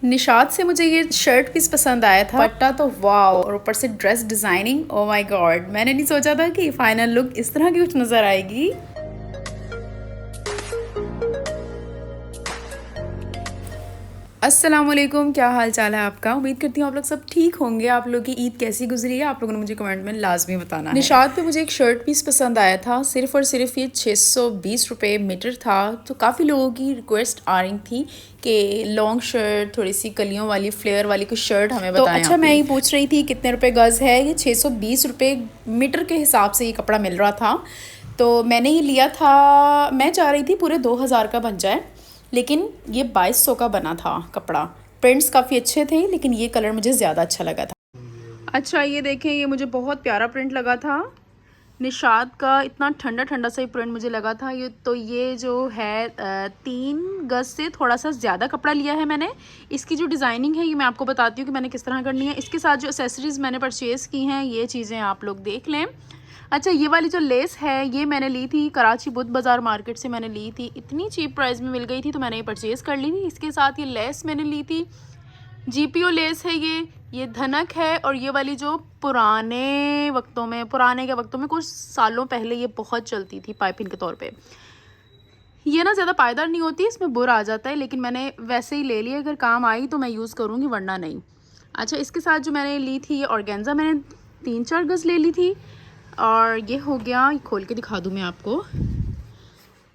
निशात से मुझे ये शर्ट पीस पसंद आया था, पट्टा तो वाओ, और ऊपर से dress designing, oh my God, मैंने नहीं सोचा था कि फाइनल लुक इस तरह की कुछ नज़र आएगी। अस्सलामुअलैकुम, क्या हाल चाल है आपका। उम्मीद करती हूँ आप लोग सब ठीक होंगे। आप लोग की ईद कैसी गुजरी है, आप लोगों ने मुझे कमेंट में लाजमी बताना है। निशात पे मुझे एक शर्ट पीस पसंद आया था, सिर्फ और सिर्फ ये 620 रुपये मीटर था। तो काफ़ी लोगों की रिक्वेस्ट आ रही थी कि लॉन्ग शर्ट, थोड़ी सी कलियों वाली फ्लेयर वाली कुछ शर्ट हमें बताएं। तो अच्छा, मैं ये पूछ रही थी कितने रुपए गज़ है। ये 620 रुपये मीटर के हिसाब से ये कपड़ा मिल रहा था, तो मैंने ये लिया था। मैं चाह रही थी पूरे 2000 का बन जाए, लेकिन ये 2200 का बना था कपड़ा। प्रिंट्स काफ़ी अच्छे थे, लेकिन ये कलर मुझे ज़्यादा अच्छा लगा था। अच्छा, ये देखें, ये मुझे बहुत प्यारा प्रिंट लगा था। निशात का इतना ठंडा ठंडा सा ही प्रिंट मुझे लगा था। ये जो है 3 गज से थोड़ा सा ज़्यादा कपड़ा लिया है मैंने। इसकी जो डिज़ाइनिंग है ये मैं आपको बताती हूँ कि मैंने किस तरह करनी है। इसके साथ जो एक्सेसरीज़ मैंने परचेज़ की हैं, ये चीज़ें आप लोग देख लें। अच्छा, ये वाली जो लेस है ये मैंने ली थी कराची बुद्ध बाज़ार मार्केट से, मैंने ली थी। इतनी चीप प्राइस में मिल गई थी तो मैंने ये परचेज़ कर ली थी। इसके साथ ये लेस मैंने ली थी, जीपीओ लेस है ये धनक है। और ये वाली जो पुराने के वक्तों में कुछ सालों पहले ये बहुत चलती थी पाइपिंग के तौर पे। ये ना ज़्यादा पायदार नहीं होती, इसमें बुर आ जाता है, लेकिन मैंने वैसे ही ले लिया। अगर काम आई तो मैं यूज़ करूँगी, वरना नहीं। अच्छा, इसके साथ जो मैंने ली थी ये ऑर्गेन्जा, मैंने 3-4 गज़ ले ली थी। और ये हो गया, खोल के दिखा दूँ मैं आपको,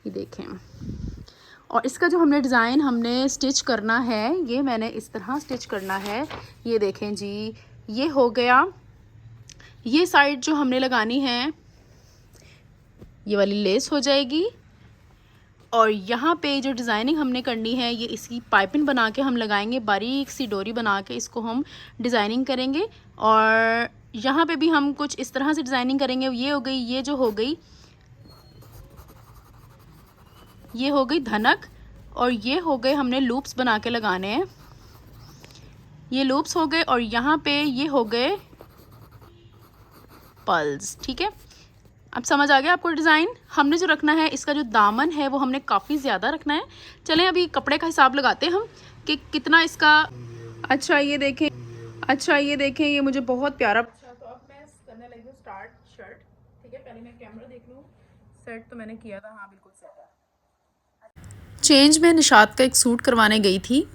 ये देखें। और इसका जो हमने डिज़ाइन हमने स्टिच करना है, ये मैंने इस तरह स्टिच करना है। ये देखें जी, ये हो गया। ये साइड जो हमने लगानी है ये वाली लेस हो जाएगी, और यहाँ पे जो डिज़ाइनिंग हमने करनी है ये इसकी पाइपिंग बना के हम लगाएंगे, बारीक सी डोरी बना के इसको हम डिज़ाइनिंग करेंगे। और यहाँ पे भी हम कुछ इस तरह से डिज़ाइनिंग करेंगे। ये हो गई, ये जो हो गई, ये हो गई धनक, और ये हो गए हमने लूप्स बना के लगाने हैं। ये लूप्स हो गए, और यहाँ पे ये हो गए पल्स। ठीक है, अब समझ आ गया आपको डिज़ाइन। हमने जो रखना है, इसका जो दामन है वो हमने काफ़ी ज़्यादा रखना है। चलें अभी कपड़े का हिसाब लगाते हैं हम कि कितना इसका। अच्छा, ये देखें, ये मुझे बहुत प्यारा। अच्छा, तो अब मैं करने लगी हूँ स्टार्ट शर्ट। ठीक है, पहले मैं कैमरा देख लूँ। सेट तो मैंने किया था, हाँ बिल्कुल सेट है। चेंज में निशात का एक सूट करवाने गई थी,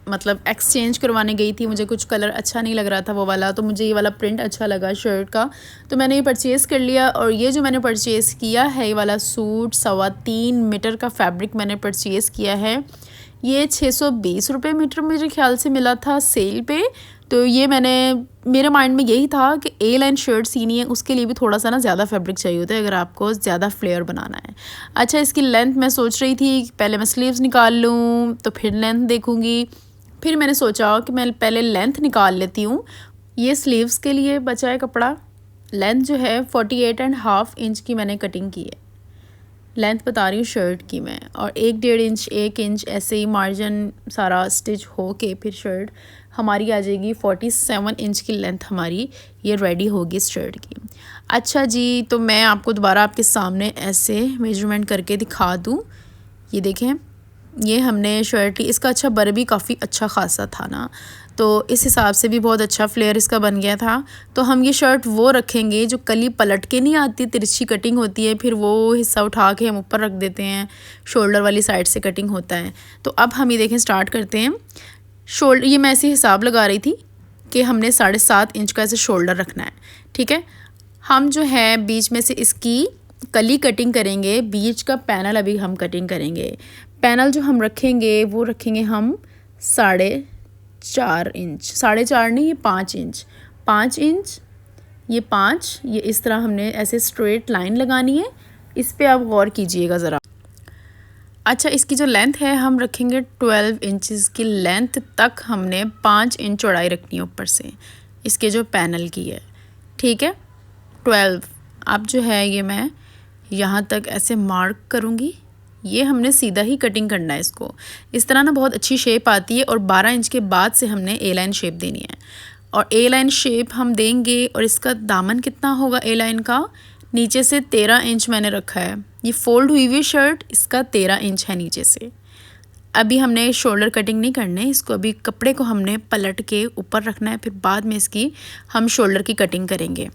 मतलब एक्सचेंज करवाने गई थी। मुझे कुछ कलर अच्छा नहीं लग रहा था वो वाला, तो मुझे ये वाला प्रिंट अच्छा लगा शर्ट का, तो मैंने ये परचेज़ कर लिया। और ये जो मैंने परचेज़ किया है, ये वाला सूट 3.25 मीटर का फैब्रिक मैंने परचेज़ किया है। ये 620 रुपये मीटर मेरे ख्याल से मिला था सेल पे। तो ये मेरे माइंड में यही था कि ए लाइन शर्ट सीनी है, उसके लिए भी थोड़ा सा ना ज़्यादा फैब्रिक चाहिए होता है अगर आपको ज़्यादा फ्लेयर बनाना है। अच्छा, इसकी लेंथ मैं सोच रही थी पहले मैं स्लीव्स निकाल लूँ तो फिर लेंथ देखूँगी। फिर मैंने सोचा कि मैं पहले लेंथ निकाल लेती हूँ। ये स्लीव्स के लिए बचा है कपड़ा। लेंथ जो है 48.5 इंच की मैंने कटिंग की है। लेंथ बता रही हूँ शर्ट की मैं, और 1-1.5 इंच 1 इंच ऐसे ही मार्जिन सारा स्टिच हो के फिर शर्ट हमारी आ जाएगी 47 इंच की लेंथ हमारी ये रेडी होगी इस शर्ट की। अच्छा जी, तो मैं आपको दोबारा आपके सामने ऐसे मेजरमेंट करके दिखा दूँ। ये देखें, ये हमने शर्ट ली, इसका अच्छा बर भी काफ़ी अच्छा खासा था ना, तो इस हिसाब से भी बहुत अच्छा फ्लेयर इसका बन गया था। तो हम ये शर्ट वो रखेंगे जो कली पलट के नहीं आती, तिरछी कटिंग होती है, फिर वो हिस्सा उठा के हम ऊपर रख देते हैं, शोल्डर वाली साइड से कटिंग होता है। तो अब हम ये देखें स्टार्ट करते हैं। शोल्डर ये मैं ऐसे हिसाब लगा रही थी कि हमने 7.5 इंच का ऐसे शोल्डर रखना है। ठीक है, हम जो है बीच में से इसकी कली कटिंग करेंगे, बीच का पैनल अभी हम कटिंग करेंगे। पैनल जो हम रखेंगे वो रखेंगे हम 4.5 इंच, 4.5 नहीं, ये 5 इंच, 5 इंच, ये 5, ये इस तरह हमने ऐसे स्ट्रेट लाइन लगानी है। इस पे आप गौर कीजिएगा ज़रा। अच्छा, इसकी जो लेंथ है हम रखेंगे 12 इंचज़ की लेंथ तक, हमने 5 इंच चौड़ाई रखनी है ऊपर से इसके जो पैनल की है। ठीक है, 12। अब जो है ये मैं यहाँ तक ऐसे मार्क करूँगी। ये हमने सीधा ही कटिंग करना है इसको, इस तरह ना बहुत अच्छी शेप आती है। और 12 इंच के बाद से हमने ए लाइन शेप देनी है, और ए लाइन शेप हम देंगे। और इसका दामन कितना होगा ए लाइन का, नीचे से 13 इंच मैंने रखा है। ये फोल्ड हुई हुई शर्ट, इसका 13 इंच है नीचे से। अभी हमने शोल्डर कटिंग नहीं करने, इसको अभी कपड़े को हमने पलट के ऊपर रखना है, फिर बाद में इसकी हम शोल्डर की कटिंग करेंगे।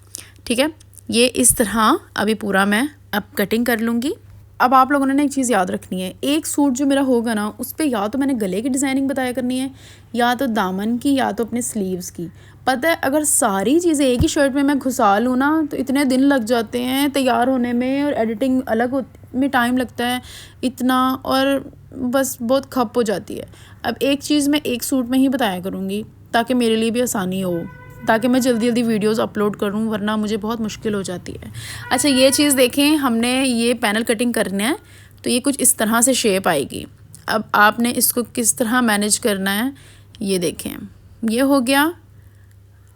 ठीक है, ये इस तरह अभी पूरा मैं अब कटिंग कर लूँगी। अब आप लोगों ने ना एक चीज़ याद रखनी है, एक सूट जो मेरा होगा ना उस पर या तो मैंने गले की डिज़ाइनिंग बताया करनी है, या तो दामन की, या तो अपने स्लीव्स की। पता है अगर सारी चीज़ें एक ही शर्ट में मैं घुसा लूँ ना तो इतने दिन लग जाते हैं तैयार होने में, और एडिटिंग अलग में टाइम लगता है इतना, और बस बहुत खप हो जाती है। अब एक चीज़ मैं एक सूट में ही बताया करूँगी ताकि मेरे लिए भी आसानी हो, ताकि मैं जल्दी जल्दी वीडियोस अपलोड करूं, वरना मुझे बहुत मुश्किल हो जाती है। अच्छा ये चीज़ देखें, हमने ये पैनल कटिंग करना है तो ये कुछ इस तरह से शेप आएगी। अब आपने इसको किस तरह मैनेज करना है ये देखें, ये हो गया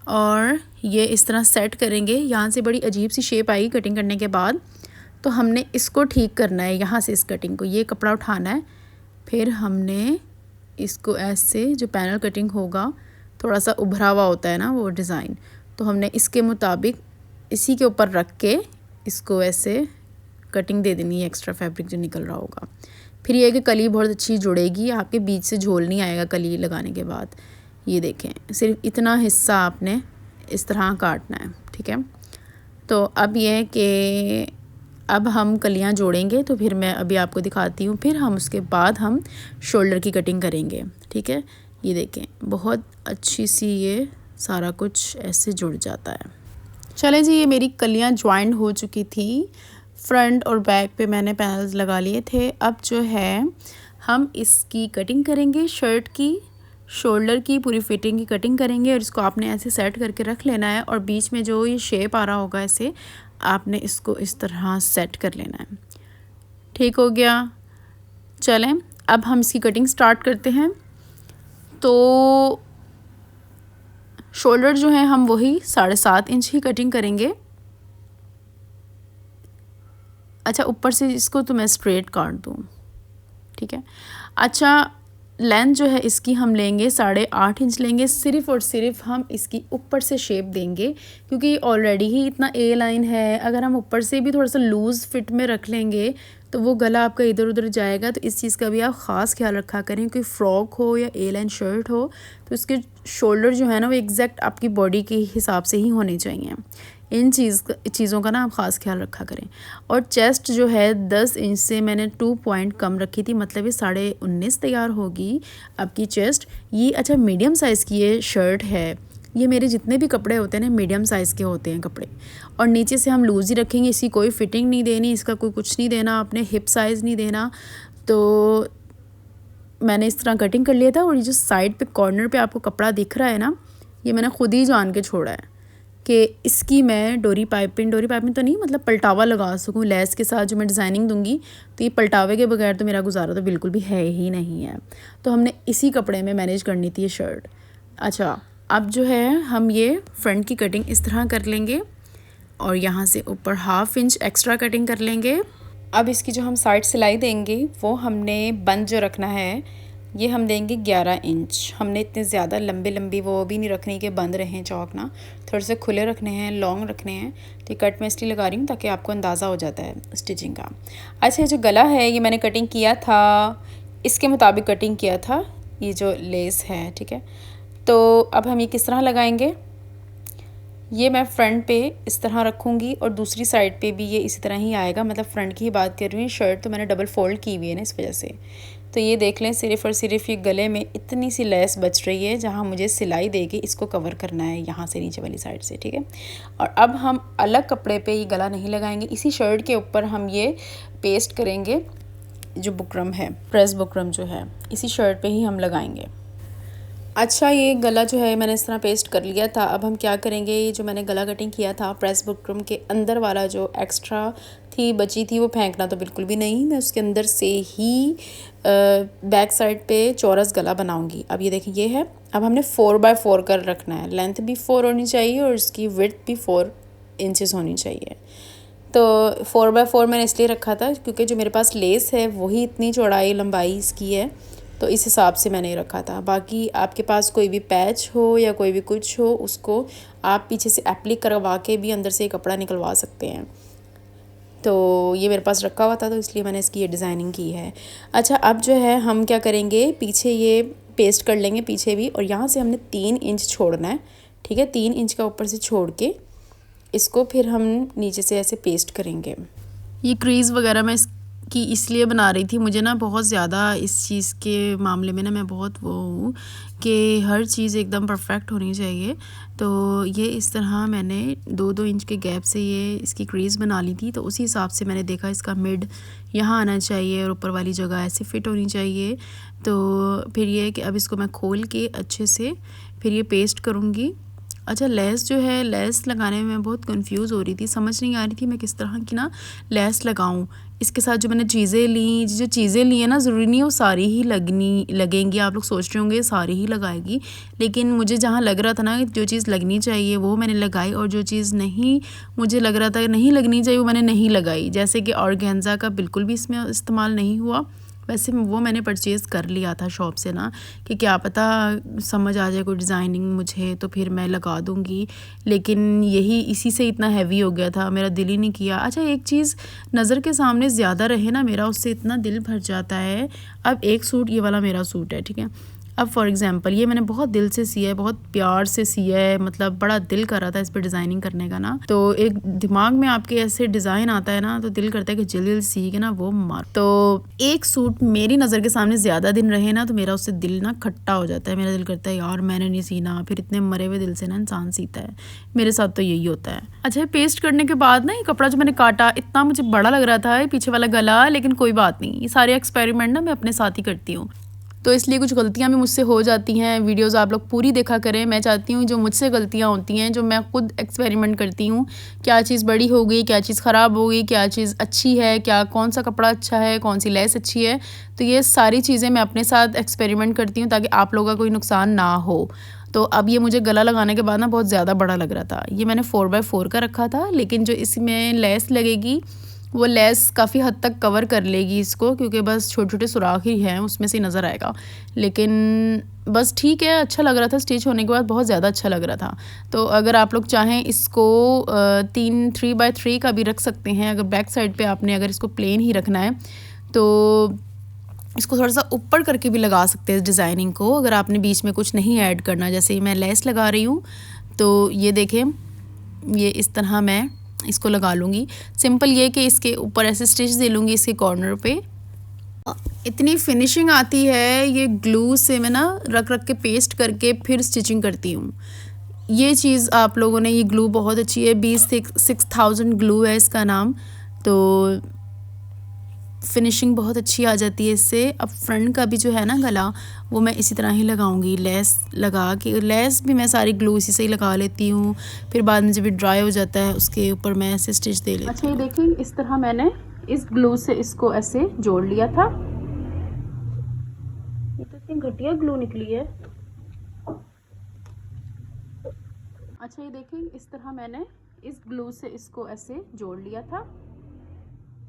और ये इस तरह सेट करेंगे। यहाँ से बड़ी अजीब सी शेप आएगी कटिंग करने के बाद, तो हमने इसको ठीक करना है। यहाँ से इस कटिंग को, ये कपड़ा उठाना है, फिर हमने इसको ऐसे, जो पैनल कटिंग होगा थोड़ा सा उभरा हुआ होता है ना वो डिज़ाइन, तो हमने इसके मुताबिक इसी के ऊपर रख के इसको ऐसे कटिंग दे देनी है, एक्स्ट्रा फैब्रिक जो निकल रहा होगा। फिर ये कि कली बहुत अच्छी जुड़ेगी, आपके बीच से झोल नहीं आएगा कली लगाने के बाद। ये देखें, सिर्फ इतना हिस्सा आपने इस तरह काटना है। ठीक है, तो अब ये है कि अब हम कलियां जोड़ेंगे, तो फिर मैं अभी आपको दिखाती हूँ, फिर हम उसके बाद हम शोल्डर की कटिंग करेंगे। ठीक है, ये देखें बहुत अच्छी सी ये सारा कुछ ऐसे जुड़ जाता है। चलें जी, ये मेरी कलियां ज्वाइन हो चुकी थी, फ्रंट और बैक पे मैंने पैनल्स लगा लिए थे। अब जो है हम इसकी कटिंग करेंगे, शर्ट की, शोल्डर की पूरी फिटिंग की कटिंग करेंगे, और इसको आपने ऐसे सेट करके रख लेना है, और बीच में जो ये शेप आ रहा होगा ऐसे आपने इसको इस तरह सेट कर लेना है। ठीक हो गया, चलें अब हम इसकी कटिंग स्टार्ट करते हैं। तो शोल्डर जो है हम वही 7.5 इंच ही कटिंग करेंगे। अच्छा ऊपर से इसको तो मैं स्ट्रेट काट दूँ। ठीक है, अच्छा लेंथ जो है इसकी हम लेंगे 8.5 इंच लेंगे, सिर्फ़ और सिर्फ हम इसकी ऊपर से शेप देंगे, क्योंकि ऑलरेडी ही इतना ए लाइन है। अगर हम ऊपर से भी थोड़ा सा लूज़ फिट में रख लेंगे तो वो गला आपका इधर उधर जाएगा। तो इस चीज़ का भी आप ख़ास ख्याल रखा करें, कोई फ्रॉक हो या ए लाइन शर्ट हो तो इसके शोल्डर जो है ना वो एग्जैक्ट आपकी बॉडी के हिसाब से ही होने चाहिए। इन चीज़ों का ना आप ख़ास ख्याल रखा करें। और चेस्ट जो है 10 इंच से मैंने 2 पॉइंट कम रखी थी, मतलब ये 19.5 तैयार होगी आपकी चेस्ट। ये अच्छा मीडियम साइज़ की ये शर्ट है, ये मेरे जितने भी कपड़े होते हैं ना मीडियम साइज़ के होते हैं कपड़े। और नीचे से हम लूज़ ही रखेंगे, इसकी कोई फिटिंग नहीं देनी, इसका कोई कुछ नहीं देना, आपने हिप साइज़ नहीं देना। तो मैंने इस तरह कटिंग कर लिया था। और ये जो साइड पे कॉर्नर पे आपको कपड़ा दिख रहा है ना, ये मैंने खुद ही जान के छोड़ा है कि इसकी मैं डोरी पाइपिंग तो नहीं, मतलब पलटावा लगा सकूं लेस के साथ जो मैं डिज़ाइनिंग दूंगी। तो ये पलटावे के बगैर तो मेरा गुजारा तो बिल्कुल भी है ही नहीं है। तो हमने इसी कपड़े में मैनेज करनी थी ये शर्ट। अच्छा अब जो है हम ये फ्रंट की कटिंग इस तरह कर लेंगे, और यहाँ से ऊपर 1/2 इंच एक्स्ट्रा कटिंग कर लेंगे। अब इसकी जो हम साइड सिलाई देंगे वो हमने बंद जो रखना है ये हम देंगे 11 इंच। हमने इतने ज़्यादा लंबी वो भी नहीं रखनी कि बंद रहें चौक ना, थोड़े से खुले रखने हैं, लॉन्ग रखने हैं। तो ये कट मैं इसलिए लगा रही हूँ ताकि आपको अंदाज़ा हो जाता है स्टिचिंग का। अच्छा जो गला है ये मैंने कटिंग किया था, इसके मुताबिक कटिंग किया था, ये जो लेस है। ठीक है, तो अब हम ये किस तरह लगाएंगे, ये मैं फ्रंट पे इस तरह रखूँगी और दूसरी साइड पे भी ये इसी तरह ही आएगा। मतलब फ्रंट की ही बात कर रही हूँ, शर्ट तो मैंने डबल फोल्ड की हुई है ना इस वजह से। तो ये देख लें सिर्फ़ और सिर्फ ये गले में इतनी सी लेस बच रही है जहाँ मुझे सिलाई दे के इसको कवर करना है यहाँ से नीचे वाली साइड से। ठीक है, और अब हम अलग कपड़े पे ये गला नहीं लगाएंगे, इसी शर्ट के ऊपर हम ये पेस्ट करेंगे। जो बुकरम है, प्रेस बुकरम जो है, इसी शर्ट पे ही हम लगाएंगे। अच्छा ये गला जो है मैंने इस तरह पेस्ट कर लिया था। अब हम क्या करेंगे, ये जो मैंने गला कटिंग किया था प्रेस बुकरम के अंदर वाला जो एक्स्ट्रा थी बची थी वो फेंकना तो बिल्कुल भी नहीं, मैं उसके अंदर से ही बैक साइड पे चौरस गला बनाऊंगी। अब ये देखिए ये है। अब हमने 4x4 कर रखना है, लेंथ भी 4 होनी चाहिए और इसकी विड्थ भी 4 इंचेस होनी चाहिए। तो 4x4 मैंने इसलिए रखा था क्योंकि जो मेरे पास लेस है वही इतनी चौड़ाई लंबाई इसकी है, तो इस हिसाब से मैंने रखा था। बाकी आपके पास कोई भी पैच हो या कोई भी कुछ हो उसको आप पीछे से एप्लिक करवा के भी अंदर से कपड़ा निकलवा सकते हैं। तो ये मेरे पास रखा हुआ था तो इसलिए मैंने इसकी ये डिज़ाइनिंग की है। अच्छा, अब जो है हम क्या करेंगे, पीछे ये पेस्ट कर लेंगे पीछे भी, और यहाँ से हमने 3 इंच छोड़ना है, ठीक है। 3 इंच का ऊपर से छोड़ के इसको फिर हम नीचे से ऐसे पेस्ट करेंगे। ये क्रीज़ वगैरह मैं इसकी इसलिए बना रही थी, मुझे ना बहुत ज़्यादा इस चीज़ के मामले में ना मैं बहुत वो हूँ कि हर चीज़ एकदम परफेक्ट होनी चाहिए। तो ये इस तरह मैंने 2-2 इंच के गैप से ये इसकी क्रीज़ बना ली थी। तो उसी हिसाब से मैंने देखा इसका मिड यहाँ आना चाहिए और ऊपर वाली जगह ऐसे फिट होनी चाहिए। तो फिर ये है कि अब इसको मैं खोल के अच्छे से फिर ये पेस्ट करूँगी। अच्छा, लेस जो है, लेस लगाने में मैं बहुत कंफ्यूज हो रही थी, समझ नहीं आ रही थी मैं किस तरह की ना लेस लगाऊं। इसके साथ जो मैंने चीज़ें ली, जो चीज़ें ली है ना, ज़रूरी नहीं वो सारी ही लगेंगी। आप लोग सोच रहे होंगे सारी ही लगाएगी, लेकिन मुझे जहाँ लग रहा था ना जो चीज़ लगनी चाहिए वो मैंने लगाई, और जो चीज़ नहीं मुझे लग रहा था नहीं लगनी चाहिए वो मैंने नहीं लगाई। जैसे कि ऑर्गेन्जा का बिल्कुल भी इसमें इस्तेमाल नहीं हुआ। वैसे वो मैंने परचेज़ कर लिया था शॉप से ना, कि क्या पता समझ आ जाए कोई डिज़ाइनिंग मुझे तो फिर मैं लगा दूँगी, लेकिन यही इसी से इतना हैवी हो गया था, मेरा दिल ही नहीं किया। अच्छा, एक चीज़ नज़र के सामने ज़्यादा रहे ना मेरा, उससे इतना दिल भर जाता है। अब एक सूट, ये वाला मेरा सूट है, ठीक है। अब फॉर एग्ज़ाम्पल ये मैंने बहुत दिल से सिया है, बहुत प्यार से सिया है, मतलब बड़ा दिल कर रहा था इस पर डिज़ाइनिंग करने का ना। तो एक दिमाग में आपके ऐसे डिज़ाइन आता है ना, तो दिल करता है कि जल्दी जल्दी सी के ना वो मार। तो एक सूट मेरी नज़र के सामने ज़्यादा दिन रहे ना तो मेरा उससे दिल ना खट्टा हो जाता है। मेरा दिल करता है यार मैंने नहीं सीना, फिर इतने मरे हुए दिल से ना इंसान सीता है। मेरे साथ तो यही होता है। अच्छा, पेस्ट करने के बाद ना ये कपड़ा जो मैंने काटा इतना मुझे बड़ा लग रहा था पीछे वाला गला, लेकिन कोई बात नहीं, ये सारे एक्सपेरिमेंट ना मैं अपने साथ ही करती हूँ, तो इसलिए कुछ गलतियाँ भी मुझसे हो जाती हैं। वीडियोस आप लोग पूरी देखा करें। मैं चाहती हूँ जो मुझसे गलतियाँ होती हैं, जो मैं खुद एक्सपेरिमेंट करती हूँ, क्या चीज़ बड़ी हो गई, क्या चीज़ ख़राब हो गई, क्या चीज़ अच्छी है, क्या कौन सा कपड़ा अच्छा है, कौन सी लेस अच्छी है, तो ये सारी चीज़ें मैं अपने साथ एक्सपेरिमेंट करती हूँ ताकि आप लोगों का कोई नुकसान ना हो। तो अब ये मुझे गला लगाने के बाद ना बहुत ज़्यादा बड़ा लग रहा था। ये मैंने 4x4 का रखा था, लेकिन जो इसमें लेस लगेगी वो लेस काफ़ी हद तक कवर कर लेगी इसको, क्योंकि बस छोटे छोटे सुराख ही हैं, उसमें से नज़र आएगा। लेकिन बस ठीक है, अच्छा लग रहा था, स्टिच होने के बाद बहुत ज़्यादा अच्छा लग रहा था। तो अगर आप लोग चाहें इसको 3x3 का भी रख सकते हैं। अगर बैक साइड पे आपने अगर इसको प्लेन ही रखना है तो इसको थोड़ा सा ऊपर करके भी लगा सकते हैं डिज़ाइनिंग को, अगर आपने बीच में कुछ नहीं ऐड करना। जैसे मैं लेस लगा रही हूँ तो ये देखें, ये इस तरह मैं इसको लगा लूँगी। सिंपल ये कि इसके ऊपर ऐसे स्टिच दे लूँगी इसके कॉर्नर पे। इतनी फिनिशिंग आती है ये ग्लू से, मैं ना रख रख के पेस्ट करके फिर स्टिचिंग करती हूँ। ये चीज़ आप लोगों ने, ये ग्लू बहुत अच्छी है, 6000 ग्लू है इसका नाम। तो फिनिशिंग बहुत अच्छी आ जाती है इससे। अब फ्रंट का भी जो है ना गला, वो मैं इसी तरह ही लगाऊंगी, लेस लगा के। लेस भी मैं सारी ग्लू इसी से ही लगा लेती हूँ, फिर बाद में जब ये ड्राई हो जाता है उसके ऊपर मैं ऐसे स्टिच दे लेती हूँ। अच्छा, ये देखिए इस तरह मैंने इस ग्लू से इसको ऐसे जोड़ लिया था। ये तो इतनी घटिया ग्लू निकली है। अच्छा, ये देखिए इस तरह मैंने इस ग्लू से इसको ऐसे जोड़ लिया था।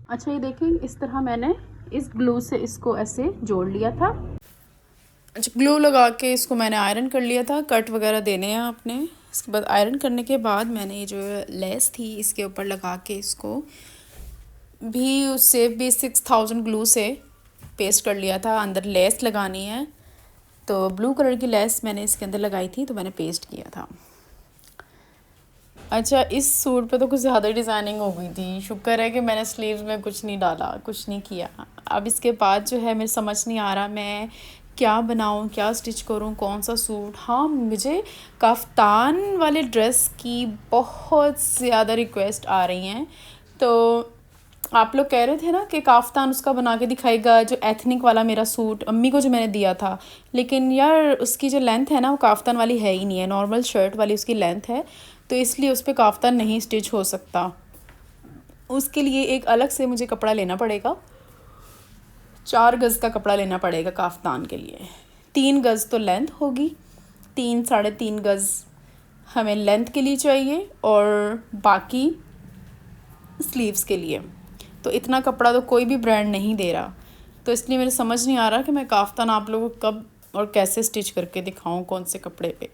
अच्छा, ये देखिए इस तरह मैंने इस ग्लू से इसको ऐसे जोड़ लिया था। अच्छा, ग्लू लगा के इसको मैंने आयरन कर लिया था। कट वगैरह देने हैं आपने। इसके बाद आयरन करने के बाद मैंने ये जो लेस थी इसके ऊपर लगा के इसको भी उससे भी 6000 ग्लू से पेस्ट कर लिया था। अंदर लेस लगानी है तो ब्लू कलर की लेस मैंने इसके अंदर लगाई थी, तो मैंने पेस्ट किया था। अच्छा, इस सूट पे तो कुछ ज़्यादा डिज़ाइनिंग हो गई थी। शुक्र है कि मैंने स्लीव्स में कुछ नहीं डाला, कुछ नहीं किया। अब इसके बाद जो है मेरे समझ नहीं आ रहा मैं क्या बनाऊं, क्या स्टिच करूं, कौन सा सूट। हाँ, मुझे काफ्तान वाले ड्रेस की बहुत ज़्यादा रिक्वेस्ट आ रही हैं। तो आप लोग कह रहे थे ना कि काफ्तान उसका बना के दिखाएगा, जो एथनिक वाला मेरा सूट अम्मी को जो मैंने दिया था। लेकिन यार उसकी जो लेंथ है ना वो काफ्तान वाली है ही नहीं है, नॉर्मल शर्ट वाली उसकी लेंथ है, तो इसलिए उस पर काफ्तान नहीं स्टिच हो सकता। उसके लिए एक अलग से मुझे कपड़ा लेना पड़ेगा, 4 गज़ का कपड़ा लेना पड़ेगा काफ्तान के लिए। 3 गज़ तो लेंथ होगी, 3-3.5 गज़ हमें लेंथ के लिए चाहिए और बाकी स्लीव्स के लिए। तो इतना कपड़ा तो कोई भी ब्रांड नहीं दे रहा, तो इसलिए मेरे समझ नहीं आ रहा कि मैं काफ्तान आप लोगों को कब और कैसे स्टिच करके दिखाऊं, कौन से कपड़े पे।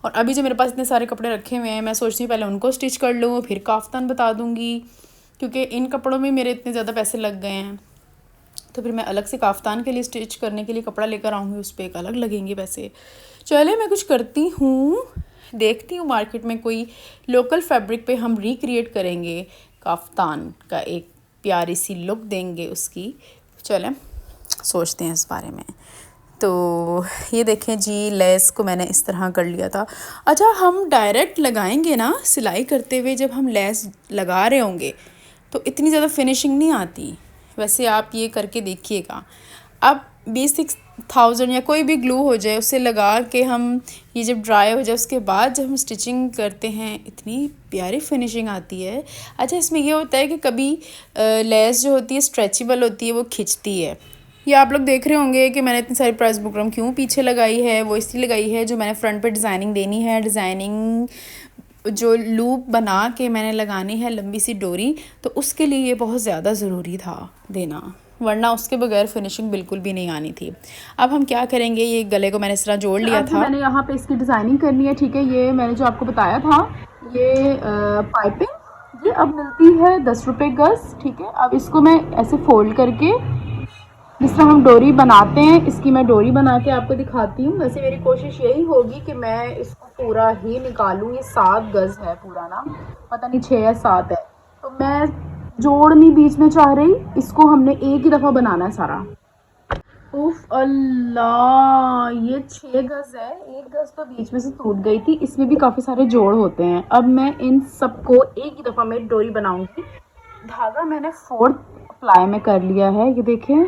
और अभी जो मेरे पास इतने सारे कपड़े रखे हुए हैं, मैं सोचती हूँ पहले उनको स्टिच कर लूँ फिर काफ्तान बता दूँगी। क्योंकि इन कपड़ों में मेरे इतने ज़्यादा पैसे लग गए हैं, तो फिर मैं अलग से काफ्तान के लिए स्टिच करने के लिए कपड़ा लेकर आऊँगी, उस पर एक अलग लगेंगे पैसे। चले मैं कुछ करती हूँ, देखती हूँ मार्केट में कोई लोकल फैब्रिक पे हम रिक्रिएट करेंगे काफ्तान का, एक प्यारी सी लुक देंगे उसकी। चलें सोचते हैं इस बारे में। तो ये देखें जी, लेस को मैंने इस तरह कर लिया था। अच्छा, हम डायरेक्ट लगाएंगे ना सिलाई करते हुए, जब हम लेस लगा रहे होंगे तो इतनी ज़्यादा फिनिशिंग नहीं आती। वैसे आप ये करके देखिएगा। अब 26,000 या कोई भी ग्लू हो जाए, उसे लगा के हम ये जब ड्राई हो जाए उसके बाद जब हम स्टिचिंग करते हैं, इतनी प्यारी फिनिशिंग आती है। अच्छा, इसमें ये होता है कि कभी लेस जो होती है स्ट्रेचेबल होती है, वो खिंचती है। ये आप लोग देख रहे होंगे कि मैंने इतनी सारी प्राइस बुकरम क्यों पीछे लगाई है। वो इसलिए लगाई है, जो मैंने फ्रंट पे डिज़ाइनिंग देनी है, डिज़ाइनिंग जो लूप बना के मैंने लगानी है लंबी सी डोरी, तो उसके लिए ये बहुत ज़्यादा ज़रूरी था देना, वरना उसके बगैर फिनिशिंग बिल्कुल भी नहीं आनी थी। अब हम क्या करेंगे, ये गले को मैंने इस तरह जोड़ लिया था। मैंने यहाँ पे इसकी डिज़ाइनिंग करनी है, ठीक है। ये मैंने जो आपको बताया था, ये पाइपिंग ये अब मिलती है 10 रुपये गज़, ठीक है। अब इसको मैं ऐसे फोल्ड करके जिस तरह हम डोरी बनाते हैं, इसकी मैं डोरी बना के आपको दिखाती हूँ। वैसे मेरी कोशिश यही होगी कि मैं इसको पूरा ही निकालूँ। ये 7 गज़ है पूरा ना, पता नहीं 6 या 7 है, तो मैं जोड़ नहीं बीच में चाह रही, इसको हमने एक ही दफ़ा बनाना है सारा। उफ अल्लाह, ये 6 गज़ है, 1 गज़ तो बीच में से टूट गई थी। इसमें भी काफ़ी सारे जोड़ होते हैं। अब मैं इन सबको एक ही दफ़ा में डोरी बनाऊँगी। धागा मैंने 4th प्लाई में कर लिया है, ये देखें,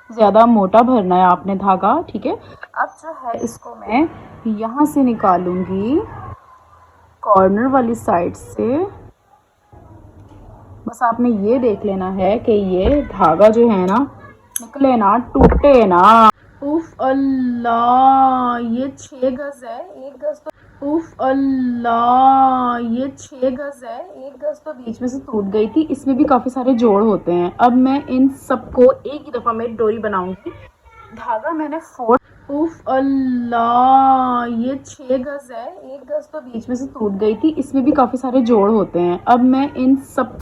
ज़्यादा मोटा भरना है आपने धागा, ठीक है। अब जो है इसको मैं यहाँ से निकालूंगी कॉर्नर वाली साइड से। बस आपने ये देख लेना है कि ये धागा जो है ना निकले ना, टूटे ना। उफ अल्लाह, ये 6 गज़ है, 1 गज़ तो उफ अल्लाह, ये 6 गज़ है, 1 गज़ तो बीच में से टूट गई थी। इसमें भी काफ़ी सारे जोड़ होते हैं। अब मैं इन सबको एक ही दफ़ा में डोरी बनाऊंगी। धागा मैंने 4 उफ अल्लाह, ये 6 गज़ है, 1 गज़ तो बीच में से टूट गई थी। इसमें भी काफ़ी सारे जोड़ होते हैं। अब मैं इन सब,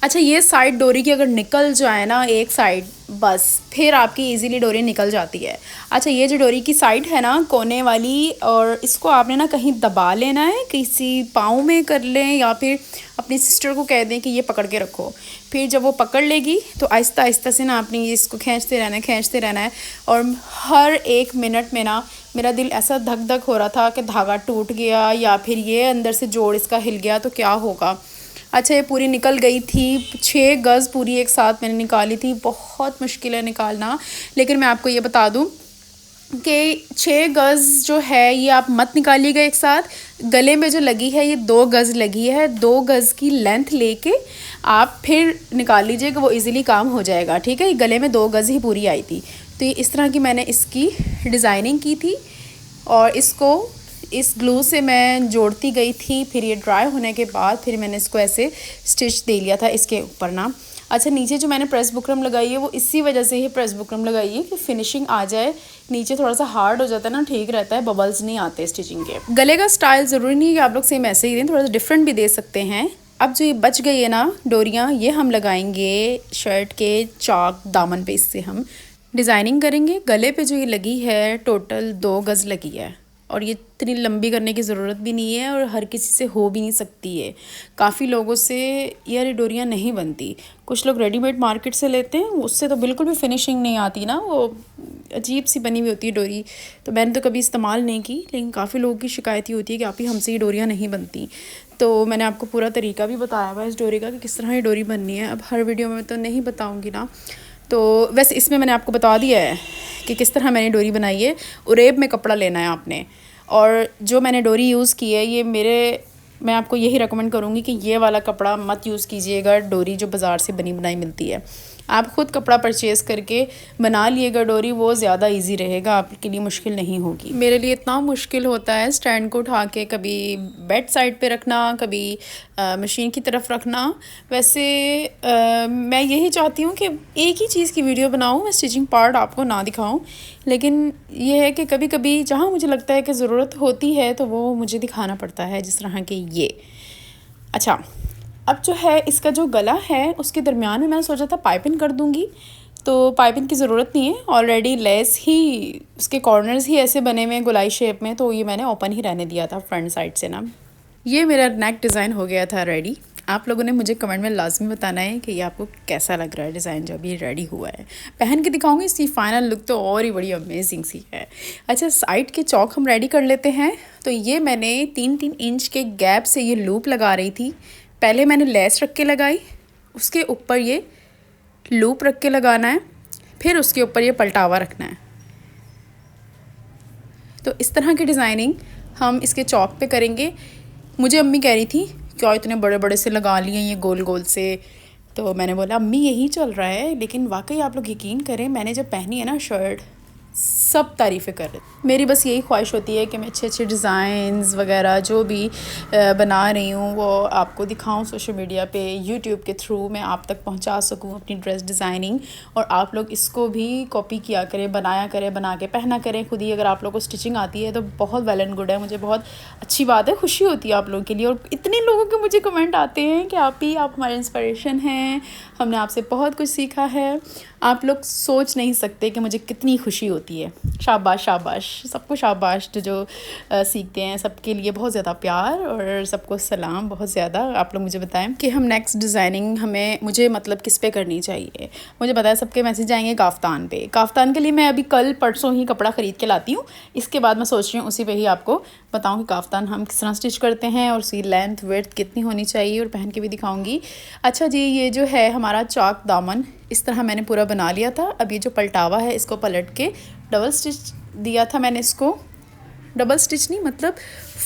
अच्छा, ये साइड डोरी की अगर निकल जाए ना एक साइड, बस फिर आपकी इजीली डोरी निकल जाती है। अच्छा, ये जो डोरी की साइड है ना कोने वाली, और इसको आपने ना कहीं दबा लेना है, किसी पाँव में कर लें या फिर अपनी सिस्टर को कह दें कि ये पकड़ के रखो। फिर जब वो पकड़ लेगी तो आहिस्ता आहिस्ता से ना आपने इसको खींचते रहना है। और हर 1 मिनट में ना मेरा दिल ऐसा धक धक हो रहा था कि धागा टूट गया या फिर ये अंदर से जोड़ इसका हिल गया तो क्या होगा। अच्छा, ये पूरी निकल गई थी, 6 गज़ पूरी एक साथ मैंने निकाली थी। बहुत मुश्किल है निकालना, लेकिन मैं आपको ये बता दूं कि 6 गज़ जो है ये आप मत निकालिएगा एक साथ। गले में जो लगी है ये 2 गज़ लगी है, 2 गज़ की लेंथ लेके आप फिर निकाल लीजिएगा, वो इजीली काम हो जाएगा, ठीक है। ये गले में 2 गज़ ही पूरी आई थी। तो ये इस तरह की मैंने इसकी डिज़ाइनिंग की थी और इसको इस ग्लू से मैं जोड़ती गई थी। फिर ये ड्राई होने के बाद फिर मैंने इसको ऐसे स्टिच दे लिया था इसके ऊपर ना। अच्छा, नीचे जो मैंने प्रेस बुकरम लगाई है वो इसी वजह से ही प्रेस बुकरम लगाई है कि फिनिशिंग आ जाए। नीचे थोड़ा सा हार्ड हो जाता है ना, ठीक रहता है, बबल्स नहीं आते स्टिचिंग के। गले का स्टाइल ज़रूरी नहीं है कि आप लोग सेम ऐसे ही दें, थोड़ा सा डिफरेंट भी दे सकते हैं। अब जो ये बच गई है ना डोरियाँ, ये हम लगाएंगे शर्ट के चाक दामन पे, इससे हम डिज़ाइनिंग करेंगे। गले पे जो ये लगी है टोटल 2 गज़ लगी है और ये इतनी लंबी करने की ज़रूरत भी नहीं है और हर किसी से हो भी नहीं सकती है। काफ़ी लोगों से ये डोरियाँ नहीं बनती। कुछ लोग रेडीमेड मार्केट से लेते हैं, उससे तो बिल्कुल भी फिनिशिंग नहीं आती ना, वो अजीब सी बनी हुई होती है डोरी। तो मैंने तो कभी इस्तेमाल नहीं की, लेकिन काफ़ी लोगों की शिकायत ही होती है कि आप ही हमसे ये डोरियाँ नहीं बनती। तो मैंने आपको पूरा तरीका भी बताया हुआ है इस डोरी का कि किस तरह ये डोरी बननी है। अब हर वीडियो में तो नहीं बताऊँगी ना, तो वैसे इसमें मैंने आपको बता दिया है कि किस तरह मैंने डोरी बनाई है। उरेब में कपड़ा लेना है आपने, और जो मैंने डोरी यूज़ की है ये मैं आपको यही रेकमेंड करूँगी कि ये वाला कपड़ा मत यूज़ कीजिएगा, डोरी जो बाज़ार से बनी बनाई मिलती है। आप ख़ुद कपड़ा परचेज़ करके बना लिएगा डोरी, वो ज़्यादा इजी रहेगा, आपके लिए मुश्किल नहीं होगी। मेरे लिए इतना मुश्किल होता है स्टैंड को उठा के कभी बेड साइड पे रखना, कभी मशीन की तरफ रखना। वैसे मैं यही चाहती हूँ कि एक ही चीज़ की वीडियो बनाऊँ, मैं स्टिचिंग पार्ट आपको ना दिखाऊँ, लेकिन ये है कि कभी कभी जहाँ मुझे लगता है कि ज़रूरत होती है तो वो मुझे दिखाना पड़ता है, जिस तरह के ये। अच्छा, अब जो है इसका जो गला है उसके दरमियान में मैंने सोचा था पाइपिंग कर दूंगी, तो पाइपिंग की ज़रूरत नहीं है, ऑलरेडी लेस ही उसके कॉर्नर्स ही ऐसे बने हुए हैं गोलाई शेप में, तो ये मैंने ओपन ही रहने दिया था फ्रंट साइड से ना। ये मेरा नेक डिज़ाइन हो गया था रेडी। आप लोगों ने मुझे कमेंट में लाजमी बताना है कि ये आपको कैसा लग रहा है डिज़ाइन जब ये रेडी हुआ है। पहन के दिखाऊंगी, इसकी फ़ाइनल लुक तो और ही बड़ी अमेजिंग सी है। अच्छा, साइड के चौक हम रेडी कर लेते हैं। तो ये मैंने 3-3 इंच के गैप से ये लूप लगा रही थी। पहले मैंने लेस रख के लगाई, उसके ऊपर ये लूप रख के लगाना है, फिर उसके ऊपर ये पलटावा रखना है। तो इस तरह की डिज़ाइनिंग हम इसके चौक पे करेंगे। मुझे अम्मी कह रही थी क्या इतने बड़े बड़े से लगा लिए ये गोल गोल से, तो मैंने बोला अम्मी यही चल रहा है, लेकिन वाकई आप लोग यकीन करें मैंने जब पहनी है ना शर्ट, सब तारीफ़ें कर रहे थे। मेरी बस यही ख्वाहिश होती है कि मैं अच्छे अच्छे डिज़ाइंस वगैरह जो भी बना रही हूँ वो आपको दिखाऊं सोशल मीडिया पे, यूट्यूब के थ्रू मैं आप तक पहुँचा सकूँ अपनी ड्रेस डिज़ाइनिंग, और आप लोग इसको भी कॉपी किया करें, बनाया करें, बना के पहना करें खुद ही। अगर आप लोगों को स्टिचिंग आती है तो बहुत वेल एंड गुड है, मुझे बहुत अच्छी बात है, खुशी होती है आप लोगों के लिए। और इतने लोगों के मुझे कमेंट आते हैं कि आप हमारे इंस्पिरेशन हैं, हमने आपसे बहुत कुछ सीखा है। आप लोग सोच नहीं सकते कि मुझे कितनी खुशी होती है। शाबाश शाबाश, सबको शाबाश जो सीखते हैं, सबके लिए बहुत ज़्यादा प्यार और सबको सलाम बहुत ज़्यादा। आप लोग मुझे बताएं कि हम नेक्स्ट डिज़ाइनिंग मुझे मतलब किस पे करनी चाहिए। मुझे पता है सबके मैसेज आएंगे काफ्तान पे। काफ्तान के लिए मैं अभी कल परसों ही कपड़ा ख़रीद के लाती हूँ, इसके बाद मैं सोच रही हूँ उसी पे ही आपको बताऊँ कि काफ्तान हम किस तरह स्टिच करते हैं और उसकी लेंथ विड्थ कितनी होनी चाहिए, और पहन के भी दिखाऊँगी। अच्छा जी, ये जो है हमारा चाक दामन इस तरह मैंने पूरा बना लिया था। अब ये जो पलटावा है इसको पलट के डबल स्टिच दिया था मैंने इसको, डबल स्टिच नहीं मतलब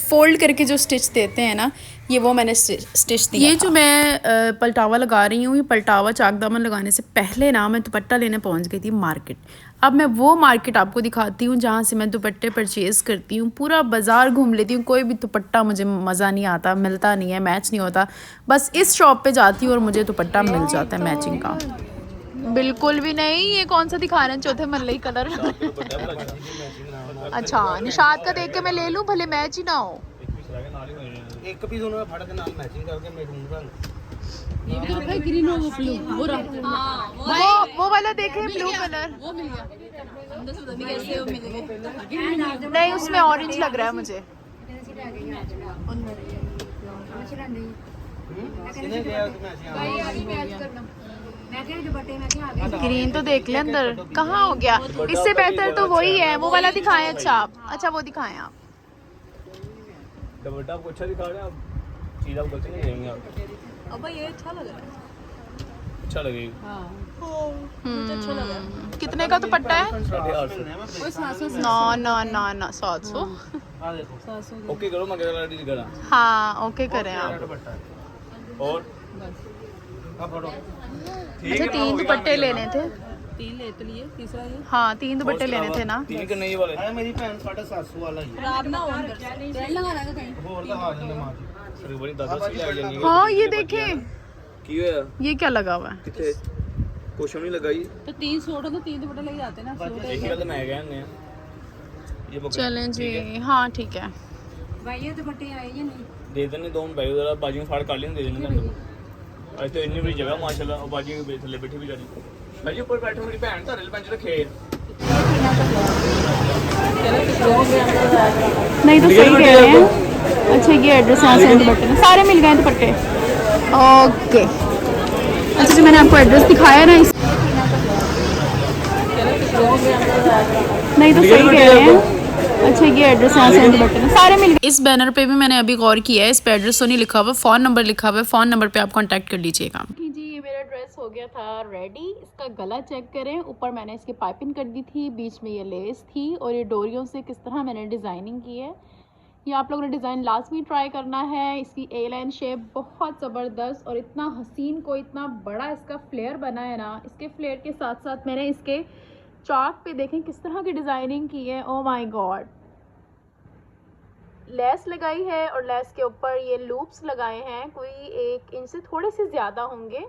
फोल्ड करके जो स्टिच देते हैं ना, ये वो मैंने स्टिच दिया। ये जो मैं पलटावा लगा रही हूँ, ये पलटावा चाक दामन लगाने से पहले ना मैं दुपट्टा लेने पहुँच गई थी मार्केट। अब मैं वो मार्केट आपको दिखाती हूँ जहाँ से मैं दुपट्टे परचेज़ करती हूँ। पूरा बाज़ार घूम लेती हूँ, कोई भी दुपट्टा मुझे मज़ा नहीं आता, मिलता नहीं है, मैच नहीं होता। बस इस शॉप पे जाती हूँ और मुझे दुपट्टा मिल जाता है मैचिंग का। बिल्कुल भी नहीं, ये कौन सा दिखा रहे हैं चौथे मल्ले कलर। अच्छा, निशात का देख के मैं ले लूं, भले मैच ही ना हो। एक पीस उन्होंने फाड़ के नाल मैचिंग करके मैं ढूंढ रहा हूं। ये भी रखा है ग्रीन और वो ब्लू, वो वो वाला देखें ब्लू कलर, वो मिल गया। कैसे वो मिल गए? नहीं उसमें ऑरेंज लग रहा है मुझे। ग्रीन तो देख ले अंदर, कहाँ हो गया? इससे बेहतर तो वही है, वो वाला दिखाएं। अच्छा आप, अच्छा वो दिखाएं आप। दुपट्टा आपको अच्छा दिखा रहे हैं, आप चीज आप गलती नहीं लेंगे आप। अब ये अच्छा लग रहा है, अच्छा लगेगा। हाँ मुझे अच्छा लग रहा है। कितने का दुपट्टा है? 850। वो 700 ना ना ना ना 700। हां देखो 700 ओके करो, मैं रेडी करा। हाँ ओके करें आप। दुपट्टा और अब फोटो अच्छा 3 दुपट्टे लेने थे। 3 ले तो लिए, तीसरा ये हाँ 3 दुपट्टे लेने थे ना। तीन करने ये वाले। अरे मेरी भैन 750 वाला ही खराब ना हो ट्रेंड लगा रहा था कहीं। ਹੋਰ ਦਾ ਹਾਲ ਨਹੀਂ ਮਾਂ ਸਰੀ ਬੜੀ ਦਾਦਾ ਸੀ ਲੈ ਜਾਨੀ ਹੈ। हाँ ये देखें, ਕੀ ਹੋਇਆ ये क्या लगा हुआ है? ਕਿੱਥੇ ਕੁਛ ਨਹੀਂ ਲਗਾਈ। तो 3 सूट हो तो 3 दुपट्टे लेके जाते ना सूट। ਇਹੀ ਗੱਲ ਮੈਂ ਕਹਿੰਦੇ ਆ ये पकड़ चलें जी, हाँ ठीक है। भाई ये दुपट्टे आए या नहीं? दे देने दोनों भाई जरा बाजू में फाड़ काट लेने दे देने ਤੁਹਾਨੂੰ। ਅੱਜ तो इतनी बड़ी जगह माशाल्लाह, और बाजू के थल्ले बैठी भी जानी। भाई ऊपर बैठो, मेरी भैन धरे पंज रखे। नहीं तो सही कह रहे हैं। अच्छा ये एड्रेस यहाँ से दुपट्टे सारे मिल गए दुपट्टे। ओके अच्छा जी, मैंने आपको एड्रेस दिखाया ना इस, नहीं तो सही कह रहे हैं। अच्छा ये एड्रेस यहाँ से दुपट्टे सारे मिल गए। इस बैनर पे भी मैंने अभी गौर किया है, इस पे एड्रेस तो नहीं लिखा हुआ, फ़ोन नंबर लिखा हुआ है। फ़ोन नंबर पे आप कांटेक्ट कर लीजिएगा। जी ये मेरा ड्रेस हो गया था रेडी। इसका गला चेक करें, ऊपर मैंने इसकी पाइपिंग कर दी थी, बीच में ये लेस थी, और ये डोरियों से किस तरह मैंने डिज़ाइनिंग की है ये आप लोगों ने डिज़ाइन लाजमी ट्राई करना है। इसकी ए लाइन शेप बहुत ज़बरदस्त और इतना हसीन, को इतना बड़ा इसका फ्लेयर बना है ना। इसके फ्लेयर के साथ साथ मैंने इसके चाक पे देखें किस तरह की डिज़ाइनिंग की है। ओ माय गॉड, लेस लगाई है और लेस के ऊपर ये लूप्स लगाए हैं, कोई 1 इंच से थोड़े से ज़्यादा होंगे।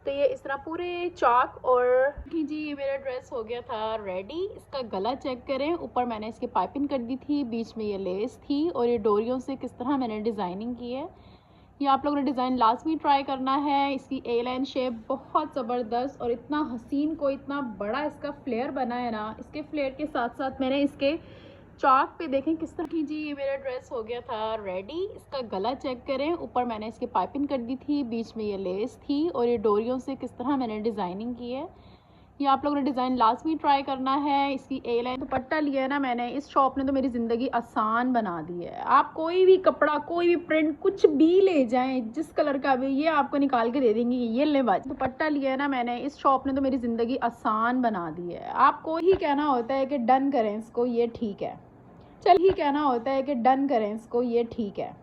तो ये इस तरह पूरे चाक। और जी ये मेरा ड्रेस हो गया था रेडी। इसका गला चेक करें, ऊपर मैंने इसकी पाइपिंग कर दी थी, बीच में ये लेस थी, और ये डोरियों से किस तरह मैंने डिज़ाइनिंग की है ये आप लोगों ने डिज़ाइन लाजमी ट्राई करना है। इसकी ए लाइन शेप बहुत ज़बरदस्त और इतना हसीन को इतना बड़ा इसका फ्लेयर बना है ना। इसके फ्लेयर के साथ साथ मैंने इसके चाक पे देखें किस तरह की। जी ये मेरा ड्रेस हो गया था रेडी। इसका गला चेक करें, ऊपर मैंने इसकी पाइपिंग कर दी थी, बीच में ये लेस थी और ये डोरियों से किस तरह मैंने डिज़ाइनिंग की है। ये आप लोगों ने डिज़ाइन लाजमी ट्राई करना है। इसकी ए लाइन दुपट्टा लिया है ना मैंने, इस शॉप ने तो मेरी ज़िंदगी आसान बना दी है। आप कोई भी कपड़ा, कोई भी प्रिंट, कुछ भी ले जाएं जिस कलर का भी, ये आपको निकाल के दे देंगे कि ये ले बाज। दुपट्टा लिया है ना मैंने, इस शॉप ने तो मेरी ज़िंदगी आसान बना दी है। आपको ही कहना होता है कि डन करें इसको, ये ठीक है। चल ही कहना होता है कि डन करें इसको, ये ठीक है।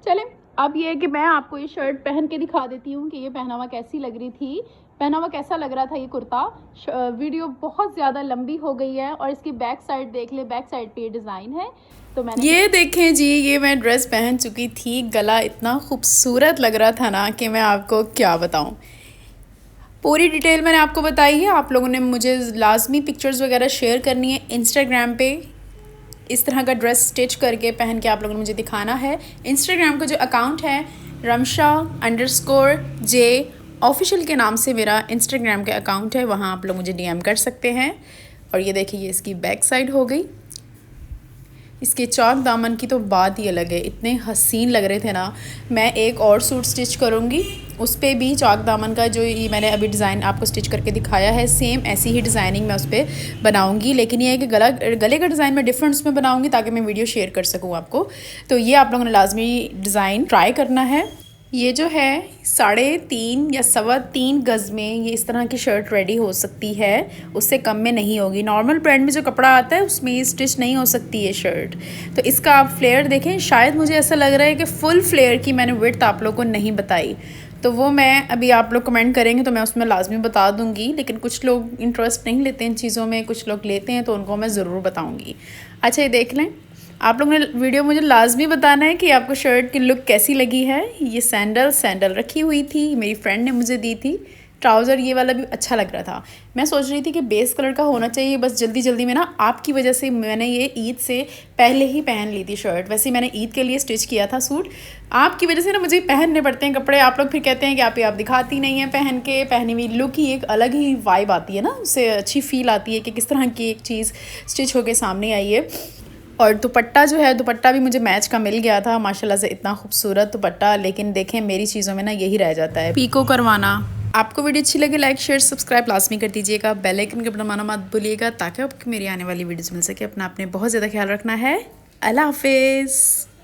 चलें अब ये है कि मैं आपको ये शर्ट पहन के दिखा देती हूँ कि ये पहनावा कैसी लग रही थी, पहनावा कैसा लग रहा था ये कुर्ता। वीडियो बहुत ज़्यादा लंबी हो गई है और इसकी बैक साइड देख ले, बैक साइड पे ये डिज़ाइन है। तो मैंने ये देखें जी, ये मैं ड्रेस पहन चुकी थी। गला इतना खूबसूरत लग रहा था ना कि मैं आपको क्या बताऊँ। पूरी डिटेल मैंने आपको बताई है। आप लोगों ने मुझे लाजमी पिक्चर्स वगैरह शेयर करनी है इंस्टाग्राम पे। इस तरह का ड्रेस स्टिच करके पहन के आप लोगों ने मुझे दिखाना है। इंस्टाग्राम का जो अकाउंट है ramsha_j ऑफिशियल के नाम से मेरा इंस्टाग्राम का अकाउंट है, वहाँ आप लोग मुझे डीएम कर सकते हैं। और ये देखिए ये इसकी बैक साइड हो गई। इसके चौक दामन की तो बात ही अलग है, इतने हसीन लग रहे थे ना। मैं एक और सूट स्टिच करूँगी, उस पर भी चौक दामन का जो ये मैंने अभी डिज़ाइन आपको स्टिच करके दिखाया है, सेम ऐसी ही डिज़ाइनिंग मैं उस पर बनाऊँगी। लेकिन ये है कि गले का डिज़ाइन मैं डिफरेंट उसमें बनाऊँगी ताकि मैं वीडियो शेयर कर सकूँ आपको। तो ये आप लोगों ने लाजमी डिज़ाइन ट्राई करना है। ये जो है 3.5 या 3.25 गज़ में ये इस तरह की शर्ट रेडी हो सकती है, उससे कम में नहीं होगी। नॉर्मल ब्रांड में जो कपड़ा आता है उसमें ये स्टिच नहीं हो सकती ये शर्ट। तो इसका आप फ्लेयर देखें, शायद मुझे ऐसा लग रहा है कि फुल फ्लेयर की मैंने विड्थ आप लोग को नहीं बताई, तो वो मैं अभी आप लोग कमेंट करेंगे तो मैं उसमें लाजमी बता दूंगी। लेकिन कुछ लोग इंटरेस्ट नहीं लेते इन चीज़ों में, कुछ लोग लेते हैं, तो उनको मैं ज़रूर बताऊँगी। अच्छा ये देख लें, आप लोगों ने वीडियो मुझे लाजमी बताना है कि आपको शर्ट की लुक कैसी लगी है। ये सैंडल रखी हुई थी, मेरी फ्रेंड ने मुझे दी थी। ट्राउज़र ये वाला भी अच्छा लग रहा था। मैं सोच रही थी कि बेस कलर का होना चाहिए, बस जल्दी जल्दी में ना आपकी वजह से मैंने ये ईद से पहले ही पहन ली थी शर्ट। वैसे मैंने ईद के लिए स्टिच किया था सूट, आपकी वजह से ना मुझे पहनने पड़ते हैं कपड़े। आप लोग फिर कहते हैं कि आप दिखाती नहीं हैं पहन के। पहनी हुई लुक ही एक अलग ही वाइब आती है ना, उससे अच्छी फील आती है कि किस तरह की एक चीज़ स्टिच होकर सामने आई है। और दुपट्टा जो है, दुपट्टा भी मुझे मैच का मिल गया था माशाल्लाह से, इतना खूबसूरत दुपट्टा। लेकिन देखें मेरी चीज़ों में ना यही रह जाता है पीको करवाना। आपको वीडियो अच्छी लगे लाइक शेयर सब्सक्राइब लाजमी कर दीजिएगा, बेल आइकन के बटन दबाना मत भूलिएगा ताकि आपको मेरी आने वाली वीडियोस मिल सके। अपना आपने बहुत ज़्यादा ख्याल रखना है। अल्लाह हाफिज़।